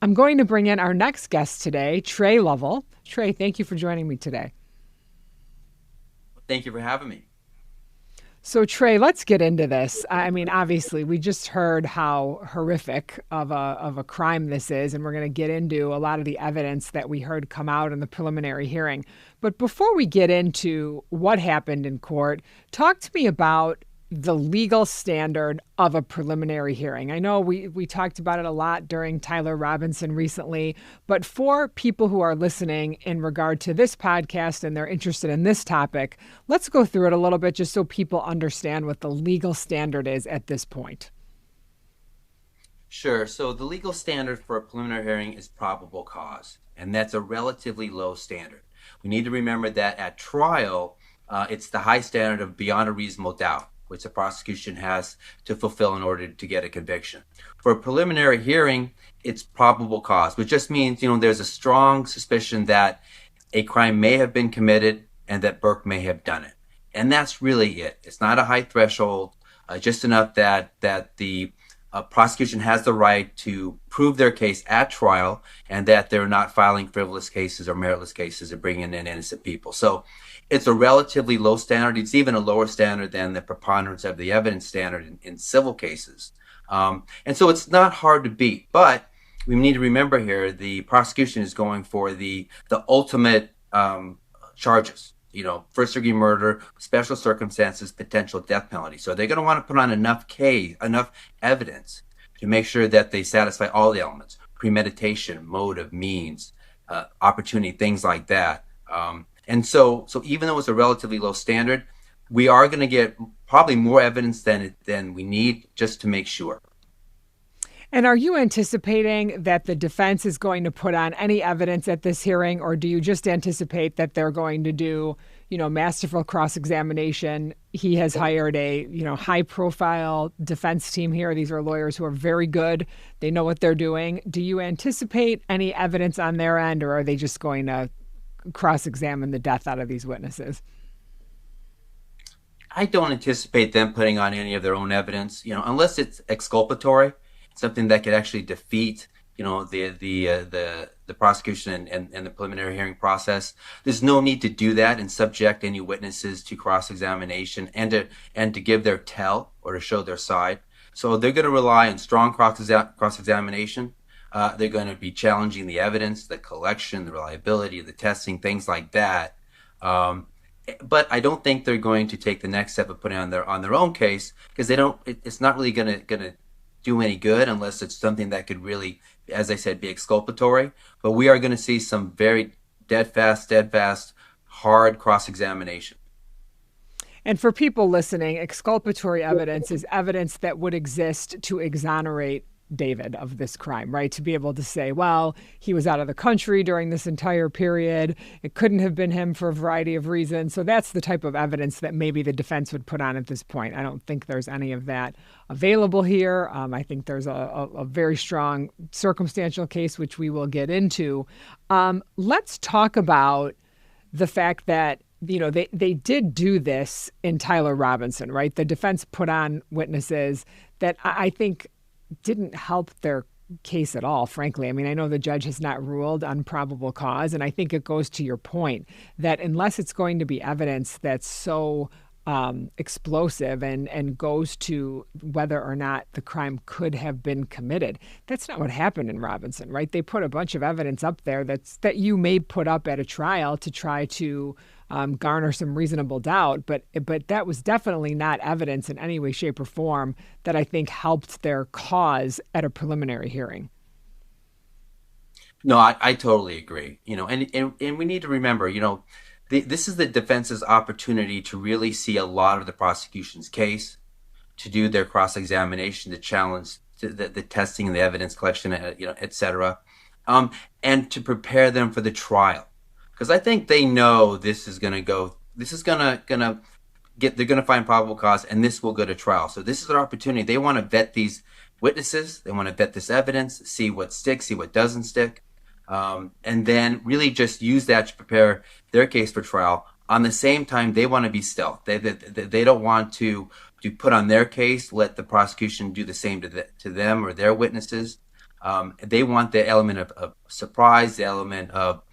I'm going to bring in our next guest today, Tre Lovell. Tre, thank you for joining me today. Thank you for having me. So, Tre, let's get into this. I mean, obviously, we just heard how horrific of a crime this is, and we're going to get into a lot of the evidence that we heard come out in the preliminary hearing. But before we get into what happened in court, talk to me about the legal standard of a preliminary hearing. I know we talked about it a lot during Tyler Robinson recently, but for people who are listening in regard to this podcast and they're interested in this topic, let's go through it a little bit just so people understand what the legal standard is at this point. Sure. So the legal standard for a preliminary hearing is probable cause, and that's a relatively low standard. We need to remember that at trial, it's the high standard of beyond a reasonable doubt, which the prosecution has to fulfill in order to get a conviction. For a preliminary hearing, it's probable cause, which just means, there's a strong suspicion that a crime may have been committed and that Burke may have done it. And that's really it. It's not a high threshold, just enough that the prosecution has the right to prove their case at trial and that they're not filing frivolous cases or meritless cases or bringing in innocent people. So it's a relatively low standard. It's even a lower standard than the preponderance of the evidence standard in civil cases. And so it's not hard to beat. But we need to remember here the prosecution is going for the ultimate charges. First degree murder, special circumstances, potential death penalty. So they're going to want to put on enough evidence to make sure that they satisfy all the elements: premeditation, motive, means, opportunity, things like that. And so even though it's a relatively low standard, we are going to get probably more evidence than we need just to make sure. And are you anticipating that the defense is going to put on any evidence at this hearing, or do you just anticipate that they're going to do, masterful cross examination? He has hired a, high profile defense team here. These are lawyers who are very good. They know what they're doing. Do you anticipate any evidence on their end, or are they just going to cross examine the death out of these witnesses? I don't anticipate them putting on any of their own evidence, unless it's exculpatory, something that could actually defeat, the prosecution and the preliminary hearing process. There's no need to do that and subject any witnesses to cross examination and to give their tell or to show their side. So they're going to rely on strong cross examination. They're going to be challenging the evidence, the collection, the reliability, the testing, things like that. Um, but I don't think they're going to take the next step of putting on their own case because they don't. It's not really gonna do any good unless it's something that could really, as I said, be exculpatory. But we are going to see some very steadfast, hard cross examination. And for people listening, exculpatory evidence is evidence that would exist to exonerate David of this crime, right? To be able to say, well, he was out of the country during this entire period. It couldn't have been him for a variety of reasons. So that's the type of evidence that maybe the defense would put on at this point. I don't think there's any of that available here. I think there's a very strong circumstantial case, which we will get into. Let's talk about the fact that they did do this in Tyler Robinson, right? The defense put on witnesses that I think didn't help their case at all, frankly. I mean, I know the judge has not ruled on probable cause, and I think it goes to your point that unless it's going to be evidence that's so explosive and goes to whether or not the crime could have been committed. That's not what happened in Robinson, right? They put a bunch of evidence up there that you may put up at a trial to try to garner some reasonable doubt, but that was definitely not evidence in any way, shape, or form that I think helped their cause at a preliminary hearing. No, I totally agree. And we need to remember, this is the defense's opportunity to really see a lot of the prosecution's case, to do their cross examination, to challenge the testing and the evidence collection, et cetera, and to prepare them for the trial. Because I think they know this is going to go. This is gonna get. They're going to find probable cause, and this will go to trial. So this is their opportunity. They want to vet these witnesses. They want to vet this evidence, see what sticks, see what doesn't stick, and then really just use that to prepare their case for trial. On the same time, they want to be stealth. They don't want to put on their case, let the prosecution do the same to them or their witnesses. They want the element of surprise, the element of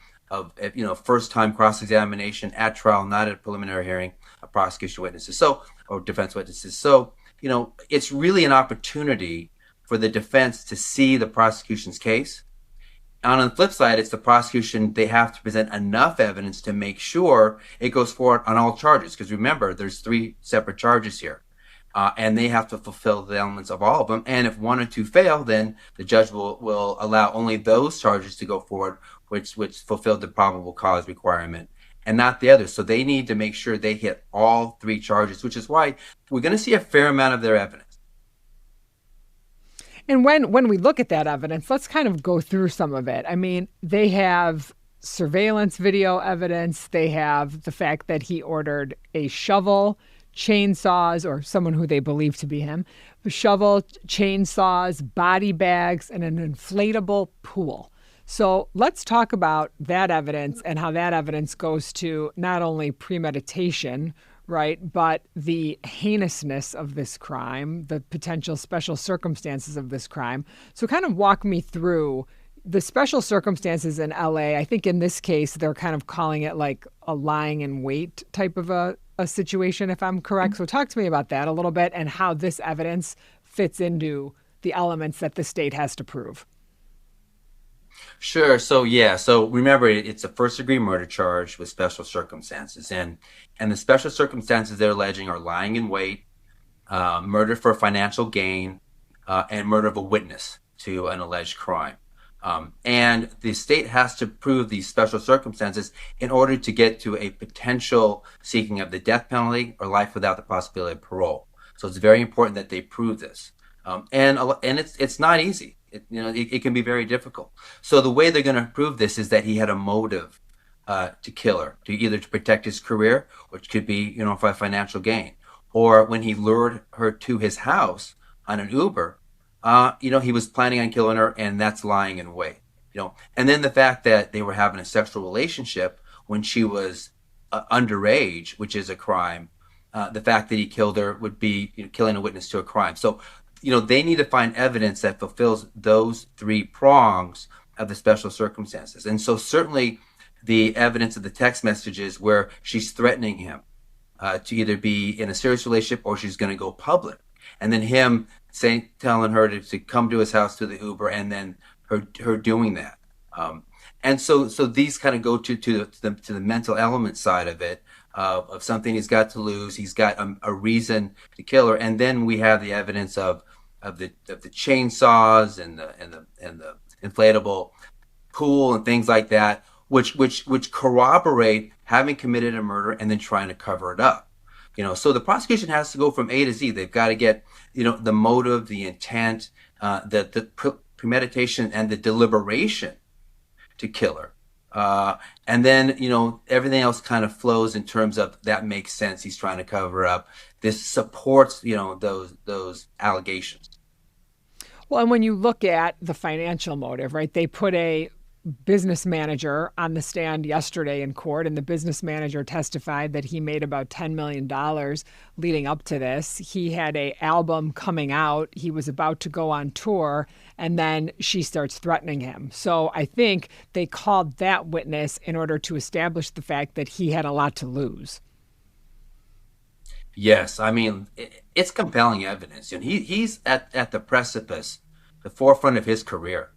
first time cross examination at trial, not at a preliminary hearing of prosecution witnesses, or defense witnesses. So it's really an opportunity for the defense to see the prosecution's case. On the flip side, it's the prosecution, they have to present enough evidence to make sure it goes forward on all charges. Because remember, there's three separate charges here. And they have to fulfill the elements of all of them. And if one or two fail, then the judge will allow only those charges to go forward, which fulfilled the probable cause requirement, and not the others. So they need to make sure they hit all three charges, which is why we're going to see a fair amount of their evidence. And when we look at that evidence, let's kind of go through some of it. I mean, they have surveillance video evidence. They have the fact that he ordered a shovel, chainsaws, or someone who they believe to be him, a shovel, chainsaws, body bags, and an inflatable pool. So let's talk about that evidence and how that evidence goes to not only premeditation, right, but the heinousness of this crime, the potential special circumstances of this crime. So kind of walk me through the special circumstances in LA. I think in this case, they're kind of calling it like a lying in wait type of a situation, if I'm correct. So talk to me about that a little bit and how this evidence fits into the elements that the state has to prove. Sure. So remember, it's a first degree murder charge with special circumstances, and the special circumstances they're alleging are lying in wait, murder for financial gain, and murder of a witness to an alleged crime. And the state has to prove these special circumstances in order to get to a potential seeking of the death penalty or life without the possibility of parole. So it's very important that they prove this. And it's not easy. It can be very difficult. So the way they're going to prove this is that he had a motive to kill her, to protect his career, which could be for financial gain, or when he lured her to his house on an Uber, he was planning on killing her, and that's lying in wait. And then the fact that they were having a sexual relationship when she was underage, which is a crime. The fact that he killed her would be killing a witness to a crime. So they need to find evidence that fulfills those three prongs of the special circumstances. And so certainly the evidence of the text messages where she's threatening him to either be in a serious relationship or she's going to go public. And then him telling her to come to his house to the Uber, and then her doing that. And so these kind of go to the mental element side of it, of something he's got to lose. He's got a reason to kill her. And then we have the evidence of the chainsaws and the inflatable pool and things like that, which corroborate having committed a murder and then trying to cover it up. So the prosecution has to go from A to Z. They've got to get the motive, the intent, the premeditation, and the deliberation to kill her. And then everything else kind of flows in terms of that makes sense. He's trying to cover up. This supports those allegations. Well, and when you look at the financial motive, right, they put a business manager on the stand yesterday in court, and the business manager testified that he made about $10 million leading up to this. He had an album coming out. He was about to go on tour, and then she starts threatening him. So I think they called that witness in order to establish the fact that he had a lot to lose. Yes, I mean, it's compelling evidence. He's at the precipice, the forefront of his career.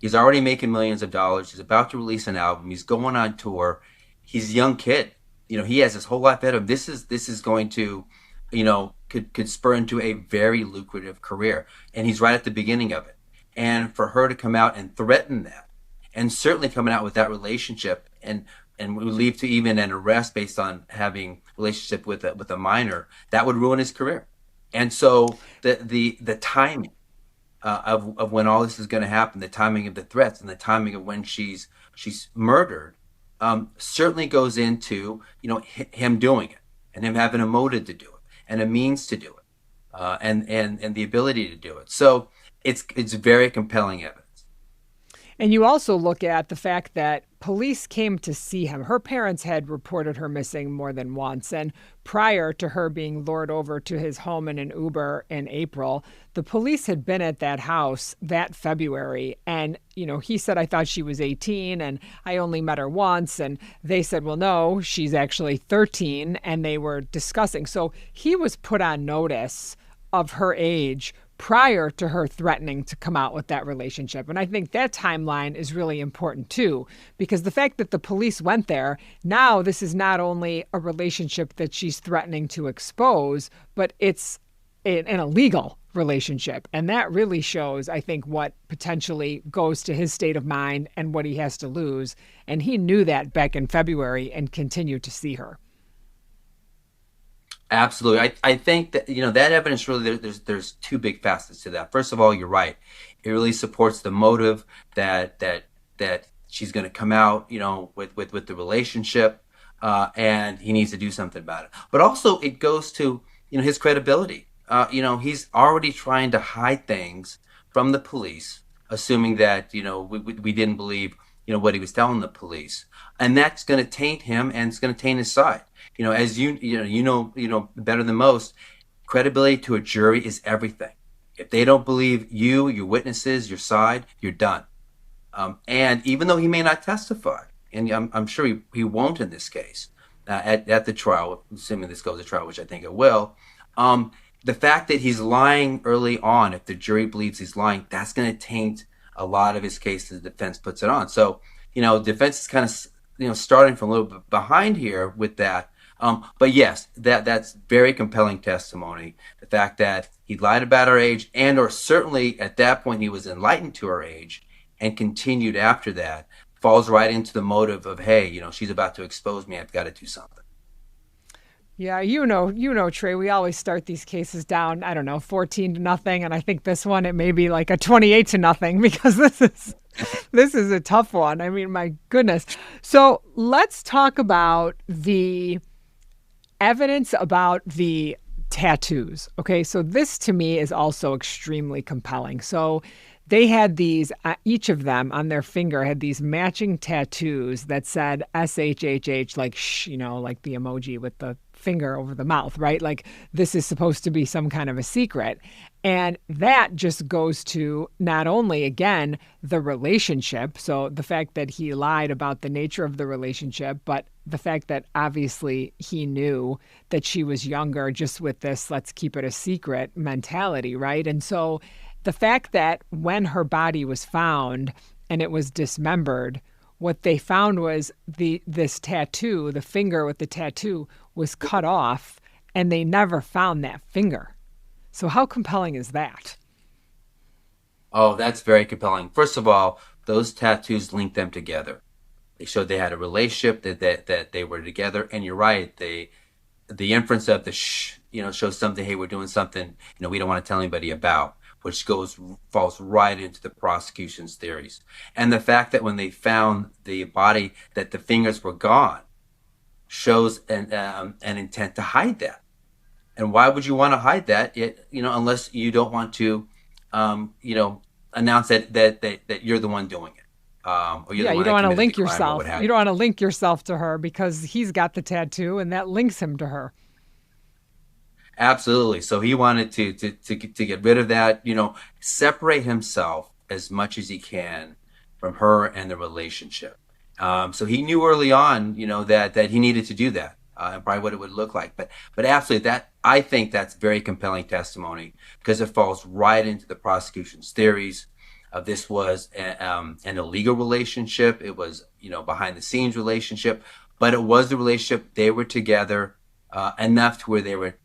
He's already making millions of dollars. He's about to release an album. He's going on tour. He's a young kid. He has his whole life ahead of him. This is going to, could spur into a very lucrative career. And he's right at the beginning of it. And for her to come out and threaten that, and certainly coming out with that relationship, and would lead to even an arrest based on having relationship with a minor, that would ruin his career. And so the timing of when all this is going to happen, the timing of the threats and the timing of when she's murdered, certainly goes into him doing it, and him having a motive to do it and a means to do it, and the ability to do it. So it's very compelling evidence. And you also look at the fact that police came to see him. Her parents had reported her missing more than once. And prior to her being lured over to his home in an Uber in April, the police had been at that house that February. And, he said, I thought she was 18 and I only met her once. And they said, well, no, she's actually 13. And they were discussing. So he was put on notice of her age prior to her threatening to come out with that relationship. And I think that timeline is really important too, because the fact that the police went there, now this is not only a relationship that she's threatening to expose, but it's an illegal relationship. And that really shows, I think, what potentially goes to his state of mind and what he has to lose. And he knew that back in February and continued to see her. Absolutely. I think that, that evidence really, there's two big facets to that. First of all, you're right. It really supports the motive that she's going to come out, with the relationship, and he needs to do something about it. But also it goes to, his credibility. He's already trying to hide things from the police, assuming that, we didn't believe, what he was telling the police. And that's going to taint him and it's going to taint his side. As you know better than most, credibility to a jury is everything. If they don't believe you, your witnesses, your side, you're done. And even though he may not testify, and I'm sure he won't in this case, at the trial, assuming this goes to trial, which I think it will, the fact that he's lying early on, if the jury believes he's lying, that's going to taint a lot of his case as the defense puts it on. So, defense is kind of, starting from a little bit behind here with that. But yes, that's very compelling testimony. The fact that he lied about her age, and or certainly at that point he was enlightened to her age and continued after that, falls right into the motive of, hey, she's about to expose me. I've got to do something. Yeah, Trey, we always start these cases down, I don't know, 14-0. And I think this one, it may be like a 28-0 because this is a tough one. I mean, my goodness. So let's talk about the evidence about the tattoos. Okay, so this to me is also extremely compelling. So they had these, each of them on their finger had these matching tattoos that said SHHH, like like the emoji with the finger over the mouth, right? Like this is supposed to be some kind of a secret. And that just goes to not only, again, the relationship, so the fact that he lied about the nature of the relationship, but the fact that obviously he knew that she was younger just with this let's keep it a secret mentality, right? And so the fact that when her body was found and it was dismembered, what they found was this tattoo, the finger with the tattoo was cut off, and they never found that finger. So how compelling is that? Oh, that's very compelling. First of all, those tattoos linked them together. They showed they had a relationship, that they were together. And you're right, the inference of the shows something. Hey, we're doing something we don't want to tell anybody about, which falls right into the prosecution's theories. And the fact that when they found the body, that the fingers were gone, shows an intent to hide that. And why would you want to hide that? Unless you don't want to, announce that you're the one doing it, or you're Yeah, the you one don't that want to committed the link crime, or yourself. what have You you. don't want to link yourself to her because he's got the tattoo and that links him to her. Absolutely. So he wanted to get rid of that, separate himself as much as he can from her and the relationship. So he knew early on, that he needed to do that, and probably what it would look like. But absolutely, that I think that's very compelling testimony because it falls right into the prosecution's theories. This was an illegal relationship. It was, behind the scenes relationship, but it was the relationship. They were together enough to where they were,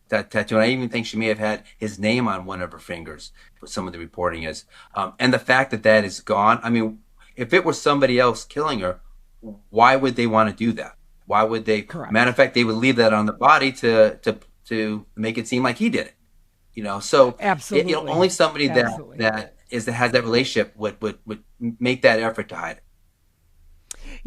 that tattoo. And I even think she may have had his name on one of her fingers, what some of the reporting is. And the fact that that is gone, I mean, if it were somebody else killing her, why would they want to do that? Why would they? Matter Correct. of fact, they would leave that on the body to make it seem like he did it. So Absolutely. only somebody Absolutely. that has that relationship would make that effort to hide it.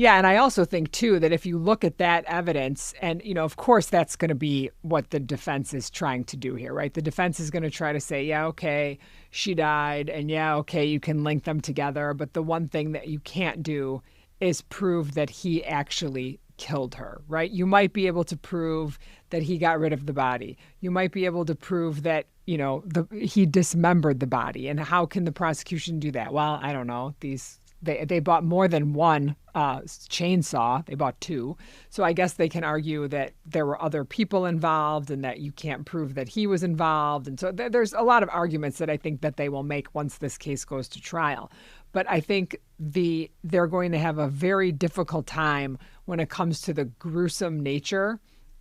Yeah, and I also think too that if you look at that evidence, and of course that's going to be what the defense is trying to do here, right? The defense is going to try to say, yeah, okay, she died, and yeah, okay, you can link them together, but the one thing that you can't do is prove that he actually killed her, right? You might be able to prove that he got rid of the body. You might be able to prove that, he dismembered the body. And how can the prosecution do that? Well, I don't know. They bought more than one chainsaw. They bought two. So I guess they can argue that there were other people involved and that you can't prove that he was involved. And so there's a lot of arguments that I think that they will make once this case goes to trial. But I think they're going to have a very difficult time when it comes to the gruesome nature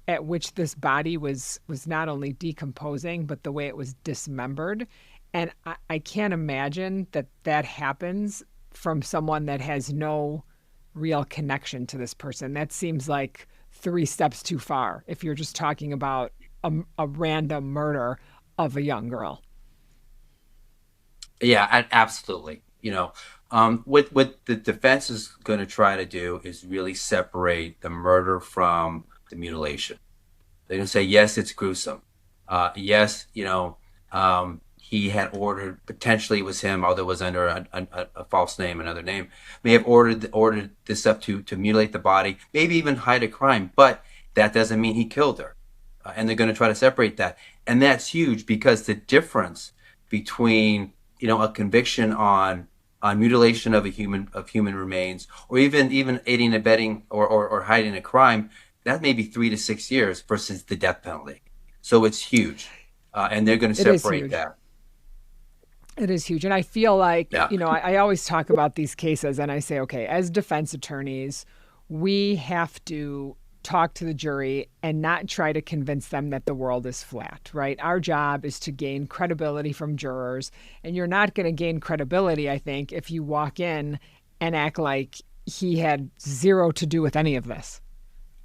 at which this body was not only decomposing, but the way it was dismembered. And I can't imagine that happens from someone that has no real connection to this person. That seems like three steps too far if you're just talking about a random murder of a young girl. Yeah, absolutely. What the defense is going to try to do is really separate the murder from the mutilation. They're going to say, yes, it's gruesome. Yes, he had ordered, potentially it was him, although it was under a false name, another name, may have ordered this up to mutilate the body, maybe even hide a crime, but that doesn't mean he killed her. And they're going to try to separate that. And that's huge because the difference between, a conviction on mutilation of human remains, or even aiding, abetting, or hiding a crime, that may be 3 to 6 years versus the death penalty. So it's huge, and they're going to separate that. It is huge. And I feel like, Yeah. I always talk about these cases and I say, okay, as defense attorneys, we have to talk to the jury and not try to convince them that the world is flat, right? Our job is to gain credibility from jurors. And you're not going to gain credibility, I think, if you walk in and act like he had zero to do with any of this.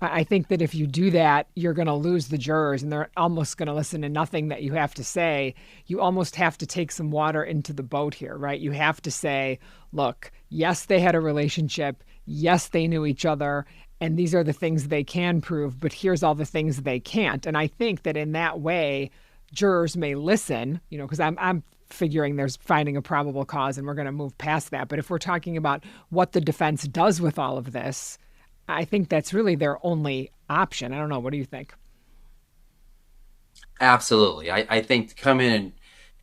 I think that if you do that, you're going to lose the jurors and they're almost going to listen to nothing that you have to say. You almost have to take some water into the boat here, right? You have to say, look, yes, they had a relationship. Yes, they knew each other. And these are the things they can prove, but here's all the things they can't. And I think that in that way, jurors may listen, because I'm figuring there's finding a probable cause and we're going to move past that. But if we're talking about what the defense does with all of this, I think that's really their only option. I don't know. What do you think? Absolutely. I think to come in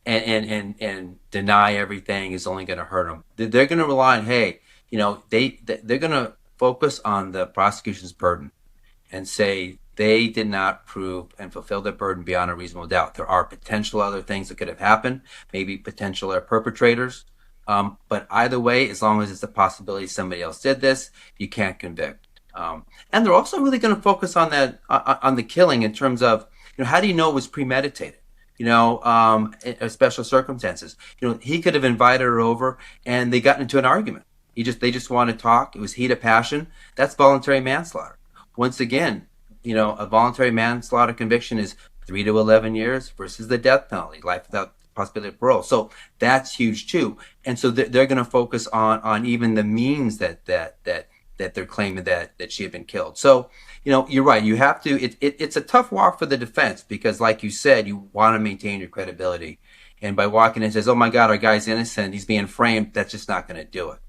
and deny everything is only going to hurt them. They're going to rely on, hey, they're going to focus on the prosecution's burden and say they did not prove and fulfill their burden beyond a reasonable doubt. There are potential other things that could have happened, maybe potential perpetrators. But either way, as long as it's a possibility somebody else did this, you can't convict. And they're also really going to focus on that on the killing in terms of, how do you know it was premeditated? In special circumstances. He could have invited her over and they got into an argument. They just want to talk. It was heat of passion. That's voluntary manslaughter. Once again, a voluntary manslaughter conviction is 3 to 11 years versus the death penalty, life without possibility of parole. So that's huge too. And so they're going to focus on even the means that they're claiming that she had been killed. So, you're right. You have to, it's a tough walk for the defense because like you said, you want to maintain your credibility. And by walking in and says, oh my God, our guy's innocent, he's being framed, that's just not going to do it.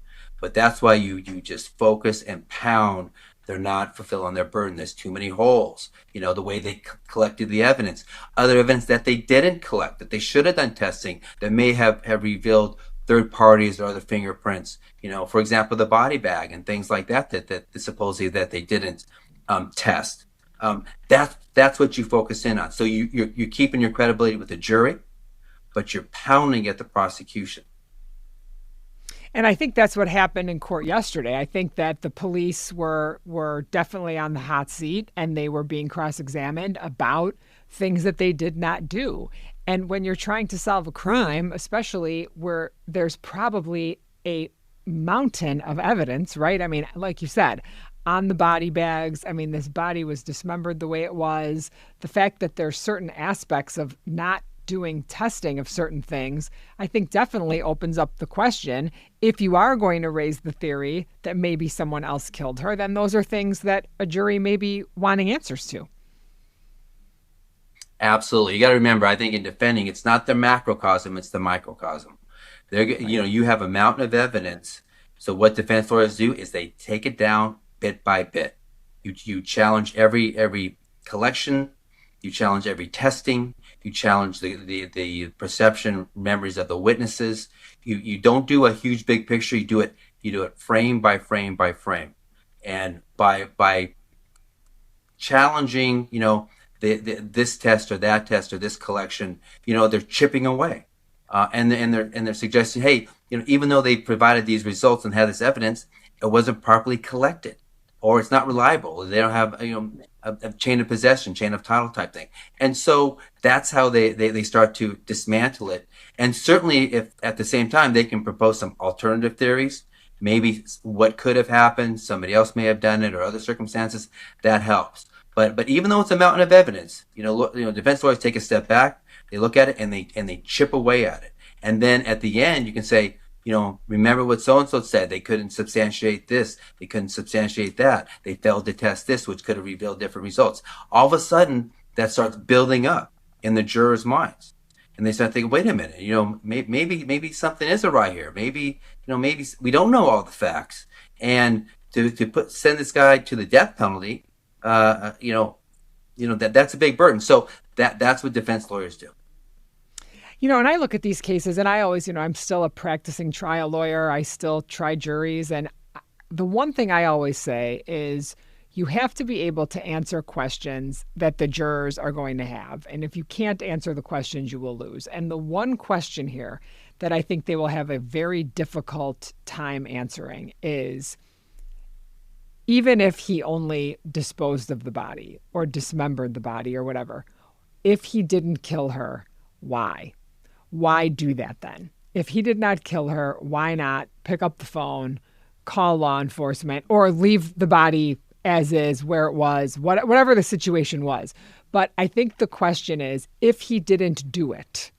But that's why you just focus and pound. They're not fulfilling their burden. There's too many holes. The way they collected the evidence, other evidence that they didn't collect, that they should have done testing, that may have revealed third parties or other fingerprints. For example, the body bag and things like that supposedly that they didn't test. That's what you focus in on. So you're keeping your credibility with the jury, but you're pounding at the prosecution. And I think that's what happened in court yesterday. I think that the police were definitely on the hot seat and they were being cross-examined about things that they did not do. And when you're trying to solve a crime, especially where there's probably a mountain of evidence, right? I mean, like you said, on the body bags, this body was dismembered the way it was. The fact that there's certain aspects of not doing testing of certain things, I think definitely opens up the question. If you are going to raise the theory that maybe someone else killed her, then those are things that a jury may be wanting answers to. Absolutely. You got to remember, I think in defending, it's not the macrocosm, it's the microcosm. Right. You have a mountain of evidence. So what defense lawyers do is they take it down bit by bit. You challenge every collection, you challenge every testing, you challenge the perception memories of the witnesses. You don't do a huge big picture. You do it frame by frame by frame, and by challenging, this test or that test or this collection, they're chipping away, and they're suggesting, hey, even though they provided these results and had this evidence, it wasn't properly collected, or it's not reliable. They don't have a chain of possession, chain of title type thing, and so that's how they start to dismantle it. And certainly, if at the same time they can propose some alternative theories, maybe what could have happened, somebody else may have done it, or other circumstances, that helps. But even though it's a mountain of evidence, defense lawyers take a step back, they look at it, and they chip away at it, and then at the end you can say, remember what so and so said. They couldn't substantiate this. They couldn't substantiate that. They failed to test this, which could have revealed different results. All of a sudden, that starts building up in the jurors' minds, and they start thinking, wait a minute, maybe something is awry here. Maybe we don't know all the facts, and to send this guy to the death penalty, that's a big burden. So that's what defense lawyers do. And I look at these cases and I always, I'm still a practicing trial lawyer. I still try juries. And the one thing I always say is you have to be able to answer questions that the jurors are going to have. And if you can't answer the questions, you will lose. And the one question here that I think they will have a very difficult time answering is, even if he only disposed of the body or dismembered the body or whatever, if he didn't kill her, why? Why do that then? If he did not kill her, why not pick up the phone, call law enforcement, or leave the body as is, where it was, whatever the situation was? But I think the question is, if he didn't do it,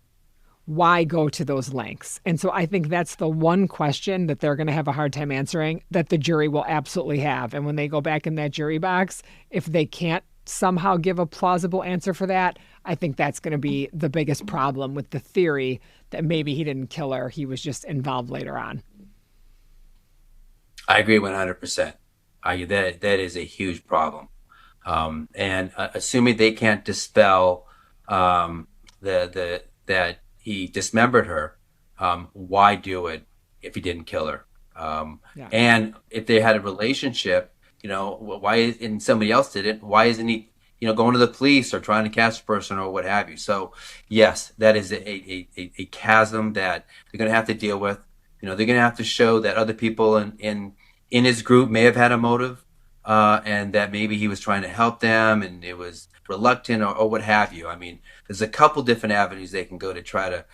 why go to those lengths? And so I think that's the one question that they're going to have a hard time answering, that the jury will absolutely have. And when they go back in that jury box, if they can't somehow give a plausible answer for that, I think that's going to be the biggest problem with the theory that maybe he didn't kill her. He was just involved later on. I agree 100%. That is a huge problem. And assuming they can't dispel that he dismembered her, why do it if he didn't kill her? Yeah. And if they had a relationship, why and somebody else did it? Why isn't he, going to the police or trying to catch a person or what have you? So yes, that is a chasm that they're going to have to deal with. They're going to have to show that other people in his group may have had a motive, and that maybe he was trying to help them and it was reluctant, or what have you. I mean, there's a couple different avenues they can go to try to,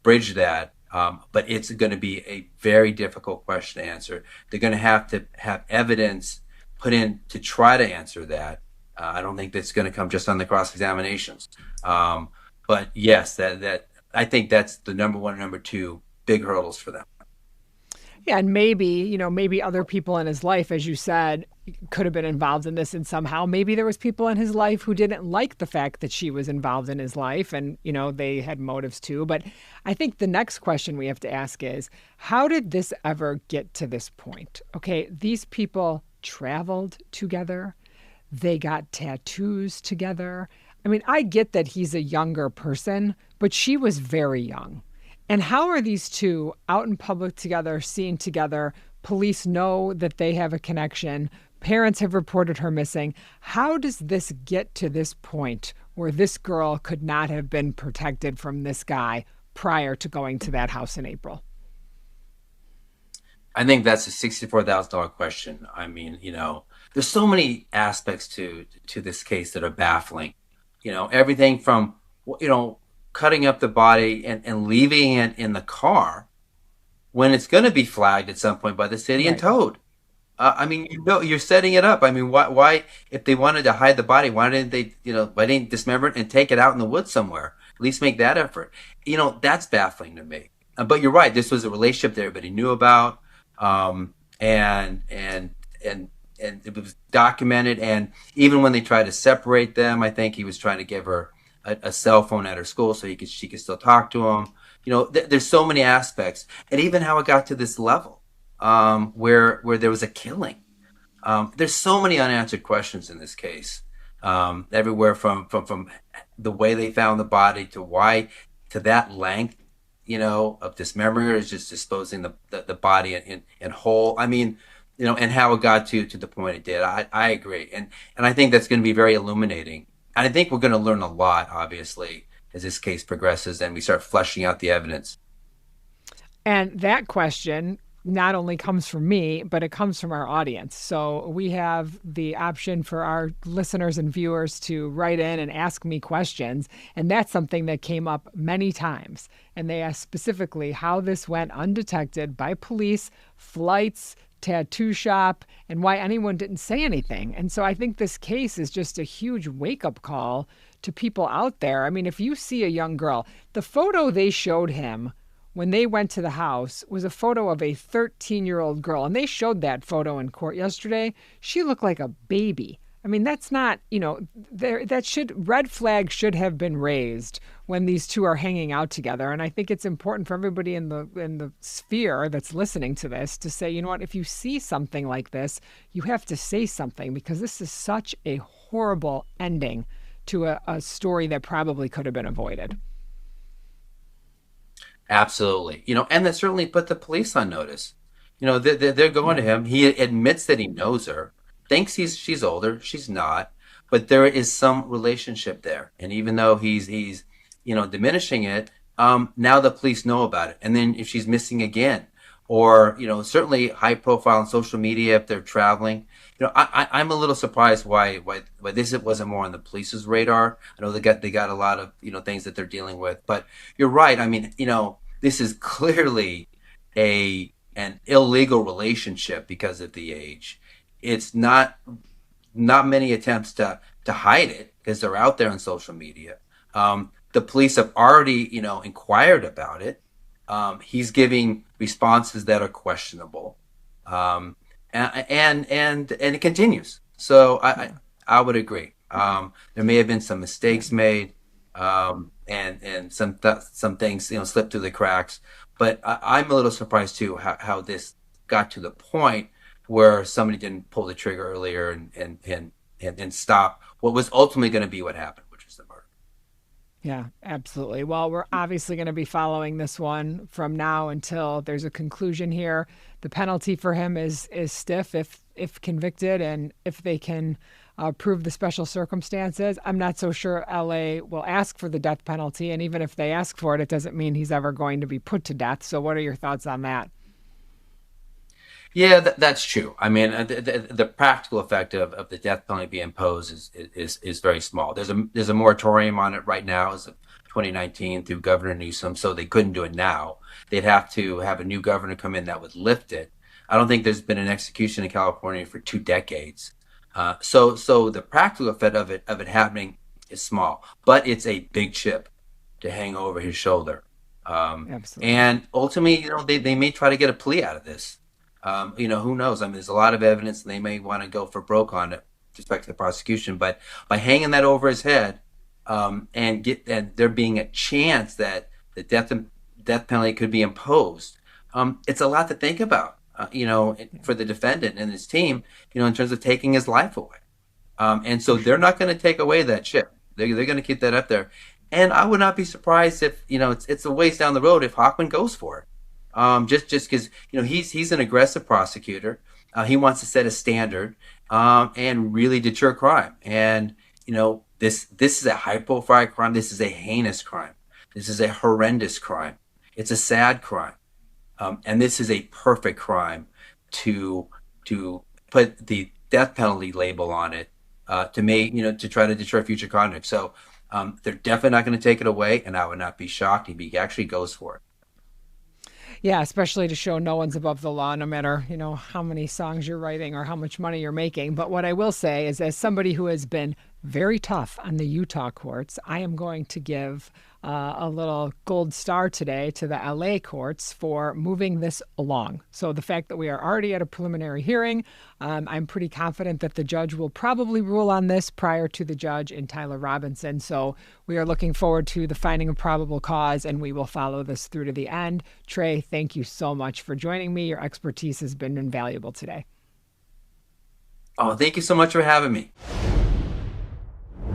bridge that. But it's going to be a very difficult question to answer. They're going to have evidence put in to try to answer that. I don't think that's going to come just on the cross examinations. But yes, that I think that's the number one, number two big hurdles for them. Yeah, and maybe other people in his life, as you said, could have been involved in this, and somehow maybe there was people in his life who didn't like the fact that she was involved in his life, and they had motives too. But I think the next question we have to ask is, how did this ever get to this point? Okay, these people traveled together, they got tattoos together. I mean, I get that he's a younger person, but she was very young. And how are these two out in public together, seen together? Police know that they have a connection. Parents have reported her missing. How does this get to this point where this girl could not have been protected from this guy prior to going to that house in April? I think that's a $64,000 question. I mean, there's so many aspects to this case that are baffling. Everything from, cutting up the body and leaving it in the car when it's going to be flagged at some point by the city and Right. towed. I mean, you're setting it up. I mean, why, if they wanted to hide the body, why didn't they dismember it and take it out in the woods somewhere? At least make that effort. That's baffling to me. But you're right. This was a relationship that everybody knew about, um, and and it was documented. And even when they tried to separate them, I think he was trying to give her a cell phone at her school so she could still talk to him. There's so many aspects, and even how it got to this level, where there was a killing. There's so many unanswered questions in this case. Everywhere from the way they found the body to why to that length, of dismemberment is just disposing the body in whole. I mean, and how it got to the point it did. I agree, and I think that's going to be very illuminating. And I think we're going to learn a lot, obviously, as this case progresses and we start fleshing out the evidence. And that question not only comes from me, but it comes from our audience. So we have the option for our listeners and viewers to write in and ask me questions. And that's something that came up many times. And they asked specifically how this went undetected by police, flights, tattoo shop, and why anyone didn't say anything. And so I think this case is just a huge wake-up call to people out there. I mean, if you see a young girl, the photo they showed him when they went to the house was a photo of a 13-year-old girl. And they showed that photo in court yesterday. She looked like a baby. I mean, that's not, red flag should have been raised when these two are hanging out together. And I think it's important for everybody in the sphere that's listening to this to say, you know what, if you see something like this, you have to say something, because this is such a horrible ending to a story that probably could have been avoided. Absolutely. And that certainly put the police on notice. They're going to Yeah. him. He admits that he knows her, thinks she's older. She's not, but there is some relationship there. And even though he's diminishing it, now the police know about it. And then if she's missing again, or certainly high profile on social media if they're traveling, I'm a little surprised why this wasn't more on the police's radar. I know they got a lot of things that they're dealing with, but you're right. I mean, this is clearly an illegal relationship because of the age. It's not many attempts to hide it because they're out there on social media. The police have already inquired about it. He's giving responses that are questionable, and it continues. So I would agree. There may have been some mistakes made, and some things slipped through the cracks. But I'm a little surprised too how this got to the point where somebody didn't pull the trigger earlier and stop what was ultimately going to be what happened, which was the murder. Yeah, absolutely. Well, we're obviously going to be following this one from now until there's a conclusion here. The penalty for him is stiff if convicted, and if they can prove the special circumstances. I'm not so sure LA will ask for the death penalty, and even if they ask for it, it doesn't mean he's ever going to be put to death. So what are your thoughts on that? Yeah, that's true. I mean, the practical effect of the death penalty being imposed is very small. There's a moratorium on it right now as of 2019 through Governor Newsom, so they couldn't do it now. They'd have to have a new governor come in that would lift it. I don't think there's been an execution in California for 2 decades. So the practical effect of it happening is small, but it's a big chip to hang over his shoulder. Absolutely. And ultimately, they may try to get a plea out of this. Who knows? I mean, there's a lot of evidence, and they may want to go for broke on it with respect to the prosecution. But by hanging that over his head, and there being a chance that the death penalty could be imposed, it's a lot to think about. For the defendant and his team, in terms of taking his life away. And so For they're sure. not going to take away that chip. They're going to keep that up there. And I would not be surprised if it's a ways down the road if Hockman goes for it. Just because he's an aggressive prosecutor. He wants to set a standard, and really deter crime. And this is a high profile crime. This is a heinous crime. This is a horrendous crime. It's a sad crime. And this is a perfect crime to put the death penalty label on it, to try to deter future conduct. So they're definitely not going to take it away, and I would not be shocked if he actually goes for it. Yeah, especially to show no one's above the law, no matter, how many songs you're writing or how much money you're making. But what I will say is, as somebody who has been very tough on the Utah courts, I am going to give a little gold star today to the LA courts for moving this along. So the fact that we are already at a preliminary hearing, I'm pretty confident that the judge will probably rule on this prior to the judge in Tyler Robinson. So we are looking forward to the finding of probable cause, and we will follow this through to the end. Tre, thank you so much for joining me. Your expertise has been invaluable today. Oh, thank you so much for having me.